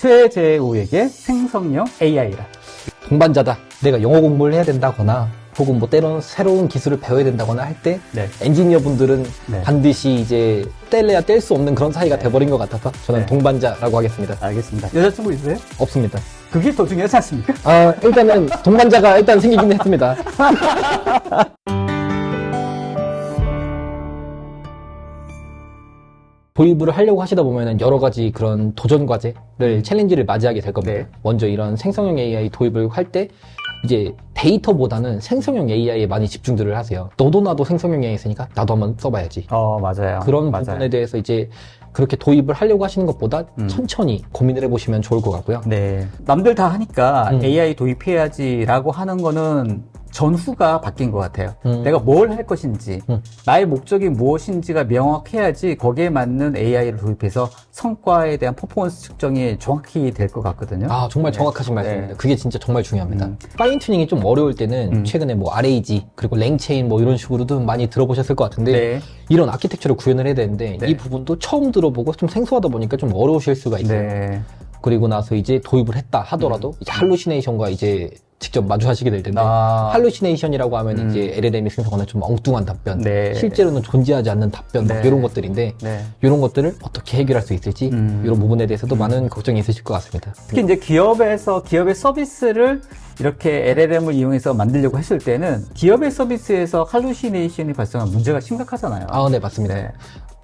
최재우에게 생성형 AI라. 동반자다. 내가 영어 공부를 해야 된다거나 혹은 뭐 때론 새로운 기술을 배워야 된다거나 할 때 네. 엔지니어 분들은 네. 반드시 이제 뗄래야 뗄 수 없는 그런 사이가 돼버린 것 같아서 저는 네. 동반자라고 하겠습니다. 알겠습니다. 여자친구 있으세요? 없습니다. 그게 더 중요하지 않습니까? 일단은 동반자가 일단 생기긴 했습니다. 도입을 하려고 하시다 보면은 여러 가지 그런 도전 과제를 챌린지를 맞이하게 될 겁니다. 네. 먼저 이런 생성형 AI 도입을 할 때 이제 데이터보다는 생성형 AI에 많이 집중들을 하세요. 너도 나도 생성형 AI 있으니까 나도 한번 써봐야지. 맞아요. 그런 맞아요. 부분에 대해서 이제 그렇게 도입을 하려고 하시는 것보다 천천히 고민을 해보시면 좋을 것 같고요. 네. 남들 다 하니까 AI 도입해야지라고 하는 거는 전후가 바뀐 것 같아요. 내가 뭘 할 것인지, 나의 목적이 무엇인지가 명확해야지 거기에 맞는 AI를 도입해서 성과에 대한 퍼포먼스 측정이 정확히 될 것 같거든요. 정말 네. 정확하신 말씀입니다. 네. 그게 진짜 정말 중요합니다. 파인 튜닝이 좀 어려울 때는 최근에 뭐 RAG, 그리고 랭체인 뭐 이런 식으로도 많이 들어보셨을 것 같은데 네. 이런 아키텍처를 구현을 해야 되는데 네. 이 부분도 처음 들어보고 좀 생소하다 보니까 좀 어려우실 수가 있어요. 네. 그리고 나서 이제 도입을 했다 하더라도 이제 할루시네이션과 이제 직접 마주하시게 될 텐데 할루시네이션이라고 하면 이제 LLM이 생성하는 좀 엉뚱한 답변, 네. 실제로는 존재하지 않는 답변 막 네. 이런 것들인데 네. 이런 것들을 어떻게 해결할 수 있을지 이런 부분에 대해서도 많은 걱정이 있으실 것 같습니다. 특히 이제 기업의 서비스를 이렇게 LLM을 이용해서 만들려고 했을 때는 기업의 서비스에서 할루시네이션이 발생한 문제가 심각하잖아요. 네, 맞습니다. 네.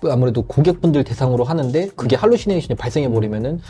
아무래도 고객분들 대상으로 하는데 그게 할루시네이션이 발생해버리면은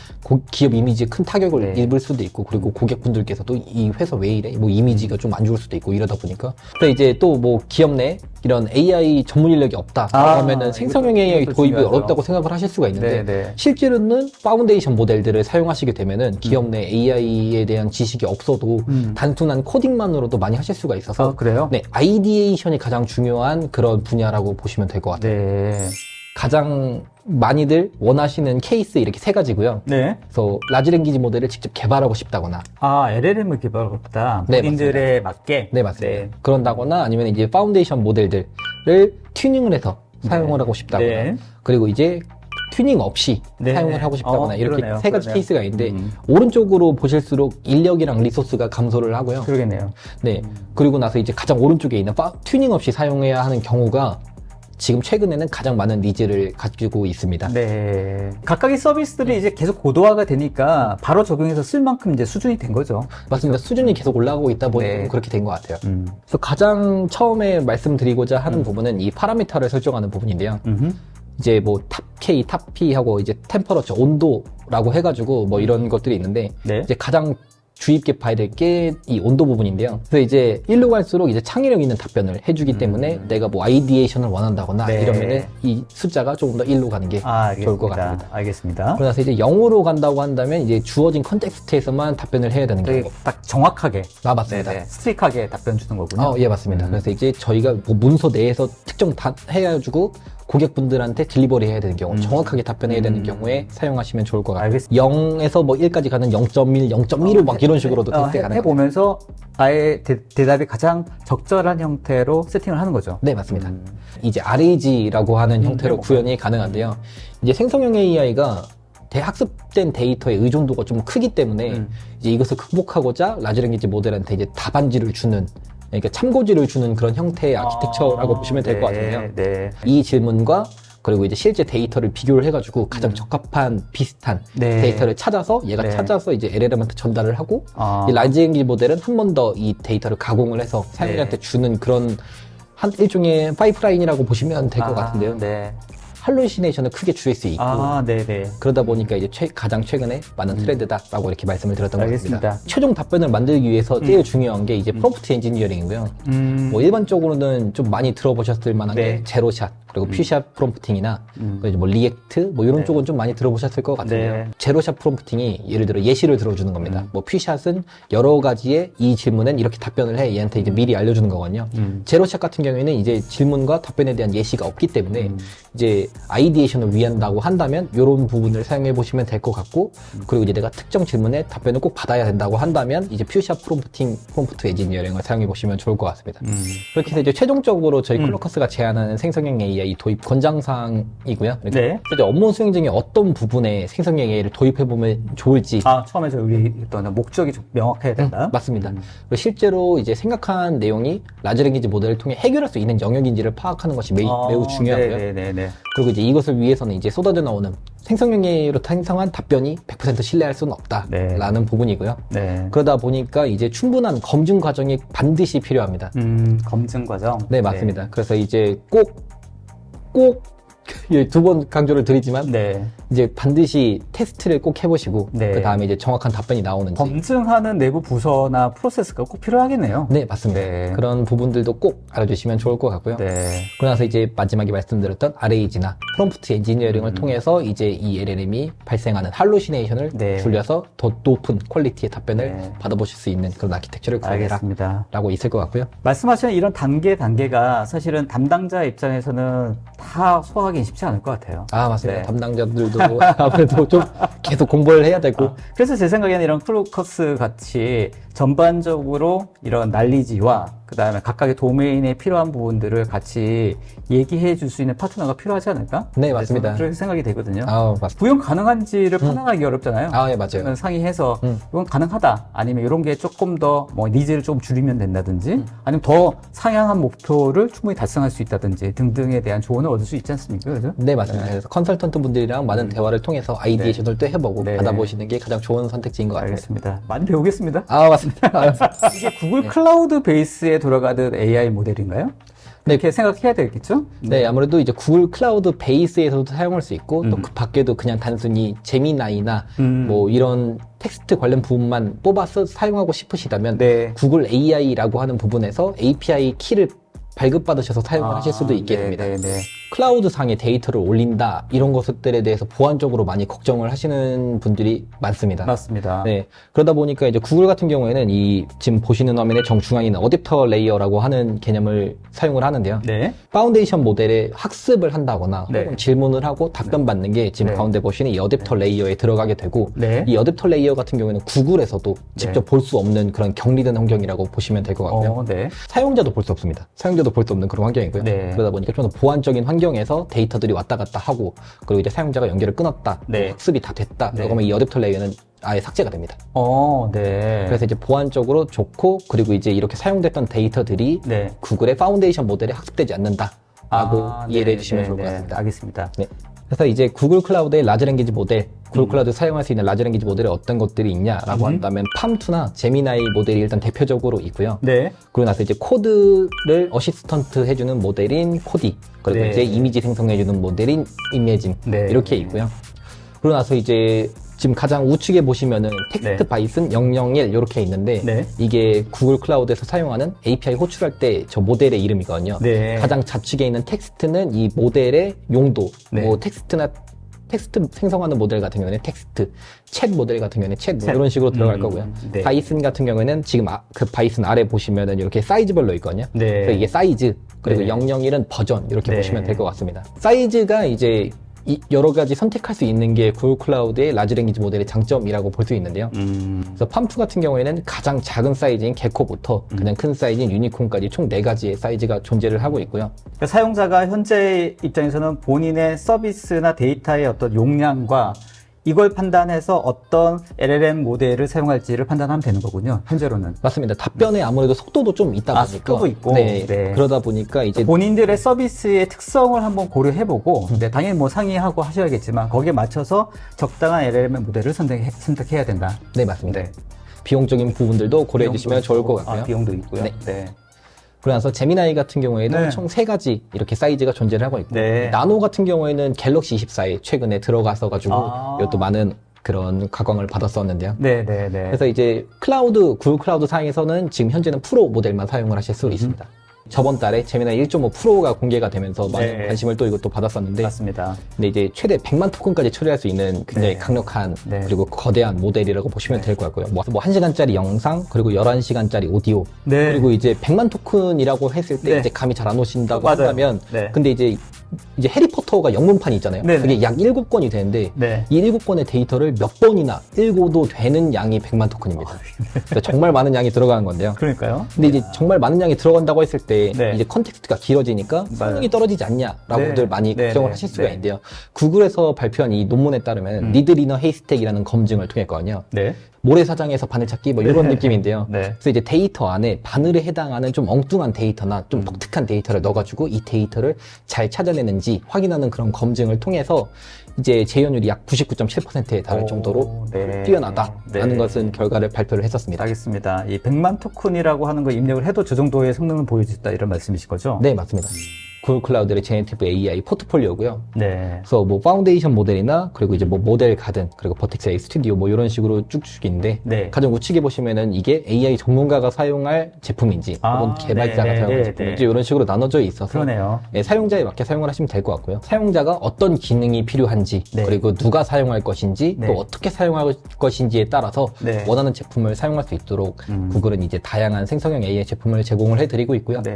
기업 이미지에 큰 타격을 네. 입을 수도 있고 그리고 고객분들께서도 이 회사 왜 이래? 뭐 이미지가 좀 안 좋을 수도 있고 이러다 보니까 근데 이제 또 뭐 기업 내 이런 AI 전문 인력이 없다 하면은 생성형 AI 이것도 도입이 중요하죠. 어렵다고 생각을 하실 수가 있는데 네. 실제로는 파운데이션 모델들을 사용하시게 되면은 기업 내 AI에 대한 지식이 없어도 단순한 코딩만으로도 많이 하실 수가 있어서 그래요? 네, 아이디에이션이 가장 중요한 그런 분야라고 보시면 될 것 같아요. 네. 가장 많이들 원하시는 케이스 이렇게 세 가지고요. 네. 그래서 라지 랭귀지 모델을 직접 개발하고 싶다거나 LLM을 개발하고 싶다. 네, 본인들에 맞게. 네, 맞습니다. 네. 그런다거나 아니면 이제 파운데이션 모델들을 튜닝을 해서 사용을 하고 싶다거나 네. 그리고 이제 튜닝 없이 네. 사용을 하고 싶다거나 이렇게 그러네요. 세 가지 그러네요. 케이스가 있는데 오른쪽으로 보실수록 인력이랑 리소스가 감소를 하고요. 그러겠네요. 네. 그리고 나서 이제 가장 오른쪽에 있는 튜닝 없이 사용해야 하는 경우가 지금 최근에는 가장 많은 니즈를 가지고 있습니다. 네. 각각의 서비스들이 이제 계속 고도화가 되니까 바로 적용해서 쓸 만큼 이제 수준이 된 거죠. 맞습니다. 수준이 계속 올라가고 있다 보니 네. 그렇게 된 것 같아요. 그래서 가장 처음에 말씀드리고자 하는 부분은 이 파라미터를 설정하는 부분인데요. 이제 뭐 탑 K, 탑 P 하고 이제 템퍼러처, 온도라고 해가지고 뭐 이런 것들이 있는데 네. 이제 가장 주의 깊게 봐야 될 게 이 온도 부분인데요. 그래서 이제 1로 갈수록 이제 창의력 있는 답변을 해주기 때문에 내가 뭐 아이디에이션을 원한다거나 네. 이러면은 이 숫자가 조금 더 1로 가는 게 좋을 것 같습니다. 알겠습니다. 그러고 나서 이제 0으로 간다고 한다면 이제 주어진 컨텍스트에서만 답변을 해야 되는 되게 경우. 딱 정확하게. 맞습니다. 네네. 스트릭하게 답변 주는 거군요. 예, 맞습니다. 그래서 이제 저희가 뭐 문서 내에서 특정 해가지고 고객분들한테 딜리버리 해야 되는 경우, 정확하게 답변해야 되는 경우에 사용하시면 좋을 것 같아요. 알겠습니다. 0에서 뭐 1까지 가는 0.1, 0.15 막 이런 식으로도 테스트 가능합니다. 해보면서 아예 대답이 가장 적절한 형태로 세팅을 하는 거죠. 네, 맞습니다. 이제 RAG라고 하는 형태로 구현이 가능한데요. 이제 생성형 AI가 대학습된 데이터의 의존도가 좀 크기 때문에 이제 이것을 극복하고자 라지 랭귀지 모델한테 이제 답안지를 주는, 그러니까 참고지를 주는 그런 형태의 아키텍처라고 보시면 될 것 같은데요. 네. 이 질문과 그리고 이제 실제 데이터를 비교를 해가지고 가장 적합한 비슷한 네. 데이터를 찾아서 얘가 네. 찾아서 이제 LLM한테 전달을 하고 이 라지 랭귀지 모델은 한 번 더 이 데이터를 가공을 해서 사용자한테 주는 그런 한 일종의 파이프라인이라고 보시면 될 것 같은데요. 네. 할루시네이션을 크게 줄일 수 있고 네네. 그러다 보니까 이제 가장 최근에 많은 트렌드다라고 이렇게 말씀을 드렸던 것 알겠습니다. 같습니다. 최종 답변을 만들기 위해서 제일 중요한 게 이제 프롬프트 엔지니어링이고요. 뭐 일반적으로는 좀 많이 들어보셨을 만한 네. 게 제로샷 그리고 퓨샷 프롬프팅이나 그리고 뭐 리액트 뭐 이런 쪽은 좀 많이 들어보셨을 것 같은데요. 네. 제로샷 프롬프팅이 예를 들어 예시를 들어주는 겁니다. 뭐 퓨샷은 여러 가지의 이 질문엔 이렇게 답변을 해 얘한테 이제 미리 알려주는 거거든요. 제로샷 같은 경우에는 이제 질문과 답변에 대한 예시가 없기 때문에 이제 아이디에이션을 위한다고 한다면 이런 부분을 사용해 보시면 될 것 같고 그리고 이제 내가 특정 질문에 답변을 꼭 받아야 된다고 한다면 이제 퓨샷 프롬프트 엔지니어링을 사용해 보시면 좋을 것 같습니다. 그렇게 해서 이제 최종적으로 저희 콜로커스가 제안하는 생성형 AI AI 도입 권장사항이고요. 그러니까 네. 이제 업무 수행 중에 어떤 부분에 생성형 AI를 도입해보면 좋을지. 처음에 우리 했던 목적이 좀 명확해야 된다. 맞습니다. 그리고 실제로 이제 생각한 내용이 라지 랭귀지 모델을 통해 해결할 수 있는 영역인지를 파악하는 것이 매우 중요하고요. 네네네. 그리고 이제 이것을 위해서는 이제 쏟아져 나오는 생성형 AI로 생성한 답변이 100% 신뢰할 수는 없다라는 부분이고요. 네. 그러다 보니까 이제 충분한 검증 과정이 반드시 필요합니다. 검증 과정. 네, 맞습니다. 그래서 이제 꼭 2번 강조를 드리지만 네. 이제 반드시 테스트를 꼭 해보시고 네. 그 다음에 이제 정확한 답변이 나오는지 검증하는 내부 부서나 프로세스가 꼭 필요하겠네요. 네, 맞습니다. 네. 그런 부분들도 꼭 알아주시면 좋을 것 같고요. 네. 그러고 나서 이제 마지막에 말씀드렸던 RAG나 프롬프트 엔지니어링을 통해서 이제 이 LLM이 발생하는 할루시네이션을 네. 줄여서 더 높은 퀄리티의 답변을 네. 받아보실 수 있는 그런 아키텍처를 구해라 알겠습니다. 라고 있을 것 같고요. 말씀하시는 이런 단계가 사실은 담당자 입장에서는 다 소화하기 쉽지 않을 것 같아요. 맞습니다. 네. 담당자들도 아무래도 좀 계속 공부를 해야 되고 그래서 제 생각에는 이런 클로커스 같이 전반적으로 이런 난리지와 그 다음에 각각의 도메인에 필요한 부분들을 같이 얘기해 줄 수 있는 파트너가 필요하지 않을까? 네, 맞습니다. 그렇게 생각이 되거든요. 맞습니다. 구형 가능한지를 판단하기 어렵잖아요. 예, 맞아요. 상의해서 이건 가능하다. 아니면 이런 게 조금 더 니즈를 좀 줄이면 된다든지 아니면 더 상향한 목표를 충분히 달성할 수 있다든지 등등에 대한 조언을 얻을 수 있지 않습니까? 그죠? 네, 맞습니다. 그래서 컨설턴트 분들이랑 많은 대화를 통해서 아이디에이션을 또 해보고 네. 받아보시는 게 가장 좋은 선택지인 것 같아요. 알겠습니다. 많이 배우겠습니다. 맞습니다. 이게 구글 클라우드 베이스에 돌아가는 AI 모델인가요? 이렇게 생각해야 되겠죠? 네, 아무래도 이제 구글 클라우드 베이스에서도 사용할 수 있고, 또 그 밖에도 그냥 단순히 제미나이나 뭐 이런 텍스트 관련 부분만 뽑아서 사용하고 싶으시다면, 네. 구글 AI라고 하는 부분에서 API 키를 발급받으셔서 사용하실 수도 있겠습니다. 네. 클라우드 상에 데이터를 올린다 이런 것들에 대해서 보안적으로 많이 걱정을 하시는 분들이 많습니다. 맞습니다. 네, 그러다 보니까 이제 구글 같은 경우에는 이 지금 보시는 화면의 정중앙에 있는 어댑터 레이어라고 하는 개념을 사용을 하는데요. 네. 파운데이션 모델에 학습을 한다거나 네. 혹은 질문을 하고 답변 받는 게 지금 네. 가운데 보시는 이 어댑터 레이어에 들어가게 되고 네. 이 어댑터 레이어 같은 경우에는 구글에서도 직접 볼 수 없는 그런 격리된 환경이라고 보시면 될 것 같고요. 네. 사용자도 볼 수 없습니다. 사용자도 볼 수 없는 그런 환경이고요. 네. 그러다 보니까 좀 더 보안적인 환경에서 데이터들이 왔다 갔다 하고 그리고 이제 사용자가 연결을 끊었다, 네. 학습이 다 됐다. 네. 그러면 이 어댑터 레이어는 아예 삭제가 됩니다. 네. 그래서 이제 보안적으로 좋고 그리고 이제 이렇게 사용됐던 데이터들이 네. 구글의 파운데이션 모델에 학습되지 않는다라고 이해를 해주시면 좋을 것 네. 같습니다. 알겠습니다. 네. 그래서 이제 구글 클라우드의 라지 랭귀지 모델, 구글 클라우드 사용할 수 있는 라지 랭귀지 모델에 어떤 것들이 있냐라고 한다면 팜2나 제미나이 모델이 일단 대표적으로 있고요. 네. 그리고 나서 이제 코드를 어시스턴트 해주는 모델인 코디, 그리고 네. 이제 이미지 생성해주는 모델인 이미진 네. 이렇게 있고요. 그러고 나서 이제 지금 가장 우측에 보시면은 텍스트 네. 바이슨 001 이렇게 있는데 네. 이게 구글 클라우드에서 사용하는 API 호출할 때 저 모델의 이름이거든요. 네. 가장 좌측에 있는 텍스트는 이 모델의 용도, 네. 뭐 텍스트 생성하는 모델 같은 경우에는 텍스트, 챗 모델 같은 경우에는 챗, 뭐 이런 식으로 들어갈 거고요. 네. 바이슨 같은 경우에는 지금 그 바이슨 아래 보시면은 이렇게 사이즈별로 있거든요. 네. 그래서 이게 사이즈, 그리고 네. 001은 버전 이렇게 네. 보시면 될 것 같습니다. 사이즈가 이제 여러 가지 선택할 수 있는 게 구글 클라우드의 라지 랭귀지 모델의 장점이라고 볼 수 있는데요. 그래서 팜2 같은 경우에는 가장 작은 사이즈인 게코부터 그냥 큰 사이즈인 유니콘까지 총 4가지의 사이즈가 존재를 하고 있고요. 그러니까 사용자가 현재 입장에서는 본인의 서비스나 데이터의 어떤 용량과 이걸 판단해서 어떤 LLM 모델을 사용할지를 판단하면 되는 거군요. 현재로는. 맞습니다. 답변에 아무래도 속도도 좀 있다 보니까. 속도도 있고. 네. 네. 그러다 보니까 이제 본인들의 서비스의 특성을 한번 고려해보고, 네, 당연히 뭐 상의하고 하셔야겠지만, 거기에 맞춰서 적당한 LLM 모델을 선택해야 된다. 네, 맞습니다. 네. 비용적인 부분들도 고려해 주시면 좋을 것 같고요. 비용도 있고요. 네. 그러면서 제미나이 같은 경우에는 네. 총 3가지 이렇게 사이즈가 존재를 하고 있고 네. 나노 같은 경우에는 갤럭시 24에 최근에 들어가서 가지고 이것도 많은 그런 각광을 받았었는데요. 네. 그래서 이제 구글 클라우드 상에서는 지금 현재는 프로 모델만 사용을 하실 수 있습니다. 저번 달에 제미나이 1.5 프로가 공개가 되면서 많은 네. 관심을 또 이것도 받았었는데 맞습니다. 근데 이제 최대 100만 토큰까지 처리할 수 있는 굉장히 네. 강력한 네. 그리고 거대한 모델이라고 보시면 될 것 같고요. 뭐 1시간짜리 영상 그리고 11시간짜리 오디오 네. 그리고 이제 100만 토큰이라고 했을 때 네. 이제 감이 잘 안 오신다고 맞아요. 한다면 네. 근데 이제 해리포터 소프트웨어가 영문판이 있잖아요. 네네. 그게 약 7권이 되는데 네. 이 7권의 데이터를 몇 번이나 읽어도 되는 양이 100만 토큰입니다. 그러니까 정말 많은 양이 들어가는 건데요. 그러니까요. 근데 이제 정말 많은 양이 들어간다고 했을 때 네. 이제 컨텍스트가 길어지니까 성능이 떨어지지 않냐라고들 네. 많이 네. 걱정을 네. 하실 수가 네. 있는데요. 구글에서 발표한 이 논문에 따르면 니드리너 헤이스택이라는 검증을 통했거든요. 네. 모래사장에서 바늘 찾기 뭐 이런 네. 느낌인데요. 네. 그래서 이제 데이터 안에 바늘에 해당하는 좀 엉뚱한 데이터나 좀 독특한 데이터를 넣어가지고 이 데이터를 잘 찾아내는지 확인하는 그런 검증을 통해서 이제 재현율이 약 99.7%에 달할 정도로 네. 뛰어나다라는 네. 것은 결과를 발표를 했었습니다. 알겠습니다. 이 100만 토큰이라고 하는 거 입력을 해도 저 정도의 성능을 보여줬다 이런 말씀이신 거죠? 네, 맞습니다. 구글 클라우드의 제네티브 AI 포트폴리오고요. 네. 그래서 뭐 파운데이션 모델이나 그리고 이제 뭐 모델 가든 그리고 버텍스 AI 스튜디오 뭐 이런 식으로 쭉쭉인데 네. 가장 우측에 보시면은 이게 AI 전문가가 사용할 제품인지 혹은 개발자가 네, 사용할 네, 제품인지 네. 이런 식으로 나눠져 있어서 그러네요. 네, 사용자에 맞게 사용을 하시면 될 것 같고요. 사용자가 어떤 기능이 필요한지 네. 그리고 누가 사용할 것인지 네. 또 어떻게 사용할 것인지에 따라서 네. 원하는 제품을 사용할 수 있도록 구글은 이제 다양한 생성형 AI 제품을 제공을 해드리고 있고요. 네.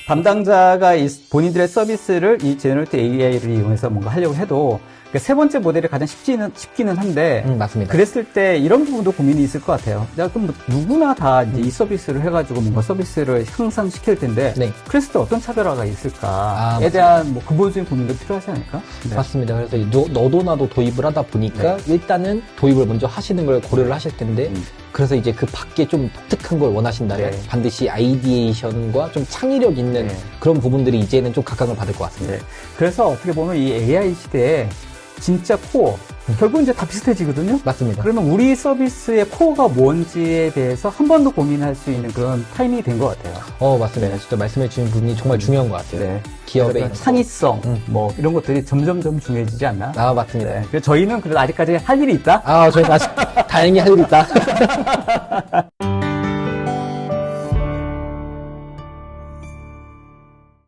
담당자가 본인들의 서비스를 이 제너레이티브 AI를 이용해서 뭔가 하려고 해도 세 번째 모델이 가장 쉽기는 한데 맞습니다. 그랬을 때 이런 부분도 고민이 있을 것 같아요. 내가 그럼 뭐 누구나 다 이제 이 서비스를 해가지고 뭔가 서비스를 향상시킬 텐데 네. 그랬을 때 어떤 차별화가 있을까에 맞습니다. 대한 뭐 근본적인 고민도 필요하지 않을까? 네. 맞습니다. 그래서 너도 나도 도입을 하다 보니까 일단은 도입을 먼저 하시는 걸 고려를 하실 텐데 그래서 이제 그 밖에 좀 독특한 걸 원하신다면 네. 반드시 아이디에이션과 좀 창의력 있는 네. 그런 부분들이 이제는 좀 각광을 받을 것 같습니다. 네. 그래서 어떻게 보면 이 AI 시대에 진짜 코어 결국 이제 다 비슷해지거든요. 맞습니다. 그러면 우리 서비스의 코어가 뭔지에 대해서 한 번 더 고민할 수 있는 그런 타이밍이 된 것 같아요. 맞습니다. 진짜 말씀해 주신 부분이 정말 중요한 것 같아요. 네. 기업의 그러니까 창의성, 뭐 이런 것들이 점점점 중요해지지 않나? 맞습니다. 네. 그래서 저희는 그래도 아직까지 할 일이 있다. 저희는 아직 다행히 할 일이 있다.